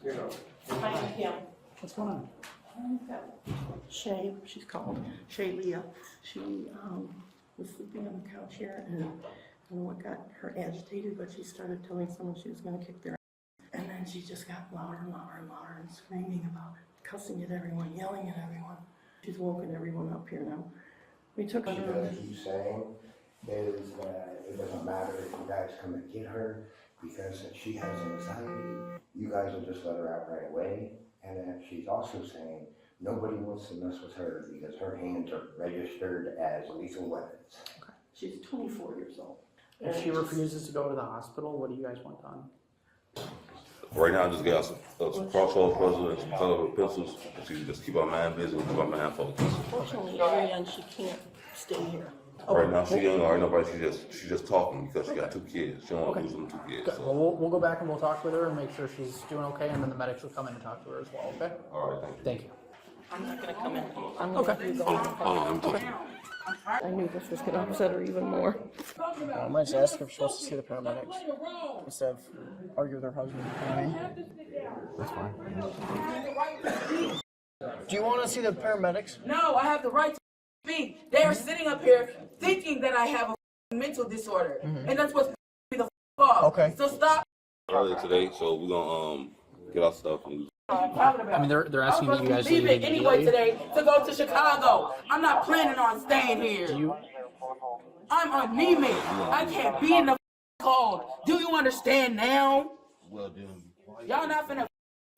Hi, Kim. What's going on? Shay, she's called Shay Leah. She was sleeping on the couch here, and I don't know what got her agitated, but she started telling someone she was going to kick their ass. And then she just got louder and louder and louder and screaming about it, cussing at everyone, yelling at everyone. She's woken everyone up here now. We took her. What she does keep saying is that it doesn't matter if you guys come and get her, because since she has anxiety, you guys will just let her out right away. And then she's also saying nobody wants to mess with her because her hands are registered as lethal weapons. Okay. She's 24 years old. If she refuses to go to the hospital, what do you guys want done? Right now, I just got some crossroads puzzle and some color pencils. She can just keep our mind busy and keep our mind focused. Fortunately, Ariane, she can't stay here. Right now, she ain't hurt nobody. She just talking because she got 2 kids. She don't want to lose them 2 kids. Good. So. Well, we'll go back and we'll talk with her and make sure she's doing okay, and then the medics will come in and talk to her as well, okay? All right, thank you. Thank you. I'm not gonna come in. I'm gonna let you go. Hold on, let me talk. I knew this was gonna upset her even more. I might just ask her if she wants to see the paramedics instead of argue with her husband. You know what I mean? That's fine. Do you want to see the paramedics? No, I have the right to speak. They are sitting up here thinking that I have a mental disorder, and that's what's me the off. Okay. So stop. Earlier today, so we're gonna get our stuff and Talking about. I mean, they're asking that you guys leave leave it anyway today to go to Chicago. I'm not planning on staying here. Do you? I'm anemic. I can't be in the cold. Do you understand now? well then. Y'all not finna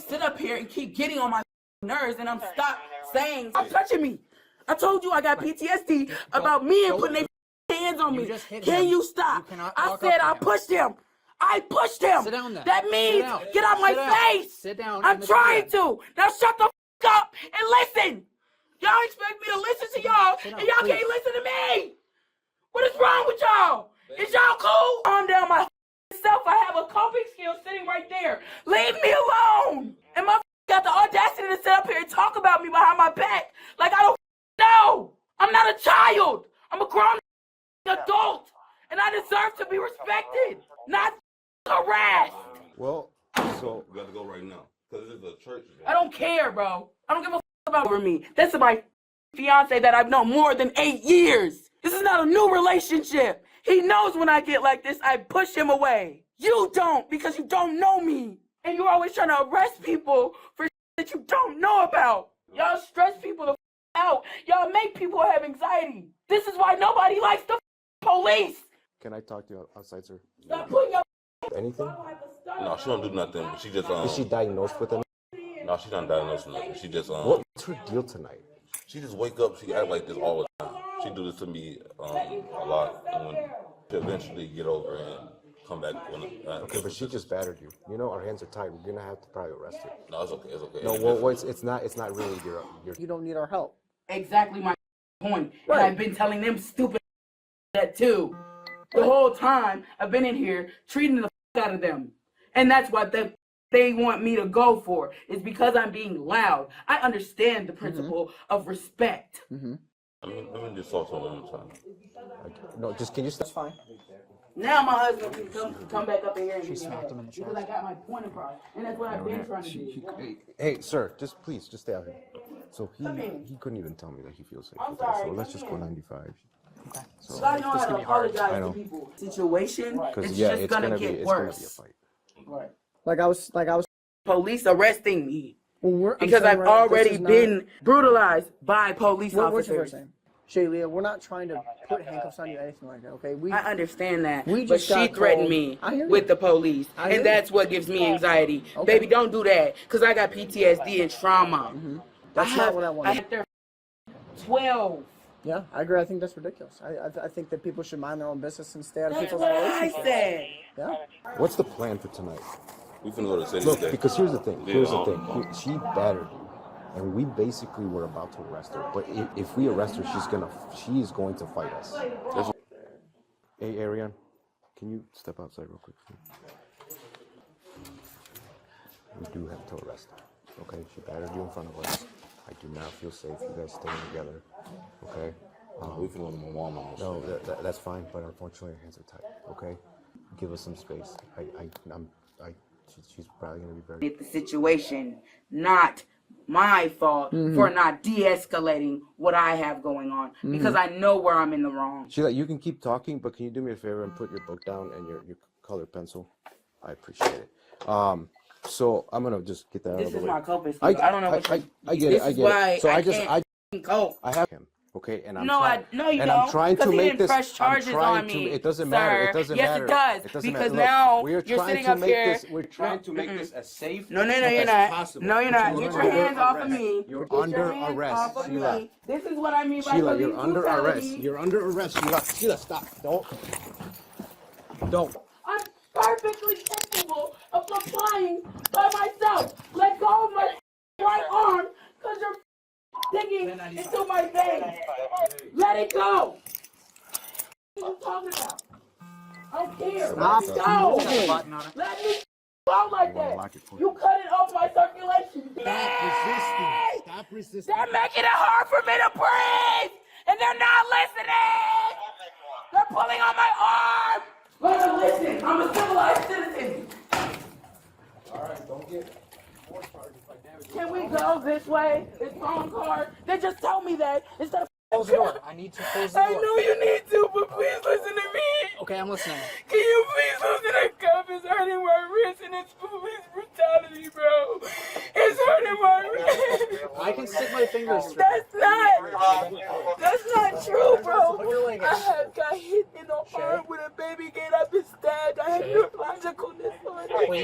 sit up here and keep getting on my nerves, and I'm stop saying stop touching me. I told you I got PTSD about men putting their hands on me. You just hit Can him. you stop? You cannot I walk said up to I him. pushed him. I pushed him. Sit down then. That Sit means down. get out my Sit down. face. Sit down I'm in the trying chair. to. Now shut the up and listen. Y'all expect me to listen to y'all, Sit down, and y'all please. can't listen to me. What is wrong with y'all? Is y'all cool? Calm down my self. I have a coping skill sitting right there. Leave me alone. And my got the audacity to sit up here and talk about me behind my back like I don't know. I'm not a child. I'm a grown adult, and I deserve to be respected, not harassed. Well, so We got to go right now because this is a church. I don't care, bro. I don't give a about over me. This is my fiance that I've known more than 8 years. This is not a new relationship. He knows when I get like this, I push him away. You don't, because you don't know me. And you're always trying to arrest people for that you don't know about. Y'all stress people the out. Y'all make people have anxiety. This is why nobody likes the police. Can I talk to you outside, sir? Stop putting your Anything? No, she don't do nothing. But she just Is she diagnosed with anything? No, she not diagnosed with nothing. She just What's her deal tonight? She just wake up. She act like this all the time. She do this to me a lot, and when she eventually get over and come back when. Okay, but she just battered you. You know our hands are tied. We're gonna have to probably arrest her. No, it's okay. It's okay. No, well, it's not really your. You don't need our help. Exactly my point. And I've been telling them stupid that too. The whole time I've been in here treating the out of them. And that's what they want me to go for, is because I'm being loud. I understand the principle of respect. Let me just talk to her one more time. No, just can you stop? That's fine. Now my husband can come back up in here and She get me smacked mad him in the because chest. I got my point across. And that's what I've been trying to do. Hey, sir, just stay out here. So Come in. he couldn't even tell me that he feels safe. I'm with us, sorry, so let's come just go in. 95. So I know how to apologize I know. to people. Situation, Because it's yeah, just it's gonna gonna get be worse. a fight. Right. Like I was. Police arresting me Well, because I've already been brutalized by police What's your officers. first name? Shaylia, we're not trying to put handcuffs on you or anything like that, okay? I understand that, We but just she got threatened called. me I hear you. with the police, I hear and you. that's what gives me anxiety. Okay. Baby, don't do that, because I got PTSD and trauma. That's not what I wanted. I had their 12. Yeah, I agree. I think that's ridiculous. I think that people should mind their own business and stay out of That's people's what I relationships. said. Yeah. What's the plan for tonight? We finna go to the city Look, today. because here's the thing. Yeah, She battered you, and we basically were about to arrest her. But if we arrest her, she is going to fight us. Hey, Ariane, can you step outside real quick? We do have to arrest her. Okay, she battered you in front of us. I do not feel safe. You guys staying together. Okay. We finna go to my mom. No, that's fine. But unfortunately, our hands are tied. Okay. Give us some space. She's probably gonna be very. The situation, not my fault for not de-escalating what I have going on because I know where I'm in the wrong. Sheila, you can keep talking, but can you do me a favor and put your book down and your colored pencil? I appreciate it. So I'm gonna just get that out This of the is way. my coping. I don't know what I get it. I get it. So I cope. I have him. Okay, and I'm No, trying, no, you and don't. I'm trying to Because he make didn't this. press charges I'm trying on to. me, It doesn't matter. sir. It doesn't Yes, matter. it does. It doesn't Because matter. now Look, we're you're trying sitting to up make here. this. We're trying to make this as safe. No, you're as not. possible. No, you're not. You're Get your under hands off of arrest. me. You're Get under your hands arrest, off of Sheila. me. This is what I mean by Sheila, police you're under arrest. brutality. You're under arrest. Sheila, stop. Don't. I'm perfectly capable of complying by myself. Let go of my right arm because you're digging into my veins. Let it go. What are you talking about? I don't care. Stop. Let it go. Got a button on it. Let me go like that. You cut it off my circulation. Stop resisting. They're making it hard for me to breathe, and they're not listening. They're pulling on my arm. Listen, I'm a civilized citizen. All right, don't get more charges like that. Can we go this way? It's phone card. They just told me that instead of. Close the door. I need to close the I door. know you need to, but please listen to me. Okay, I'm listening. Can you please listen to cuff? It's hurting my wrist and it's police brutality, bro. It's hurting my wrist. I can stick my fingers through. That's not true, bro. I have got hit in the arm with a baby gate. I've been stabbed. I have neurological disorder. Please.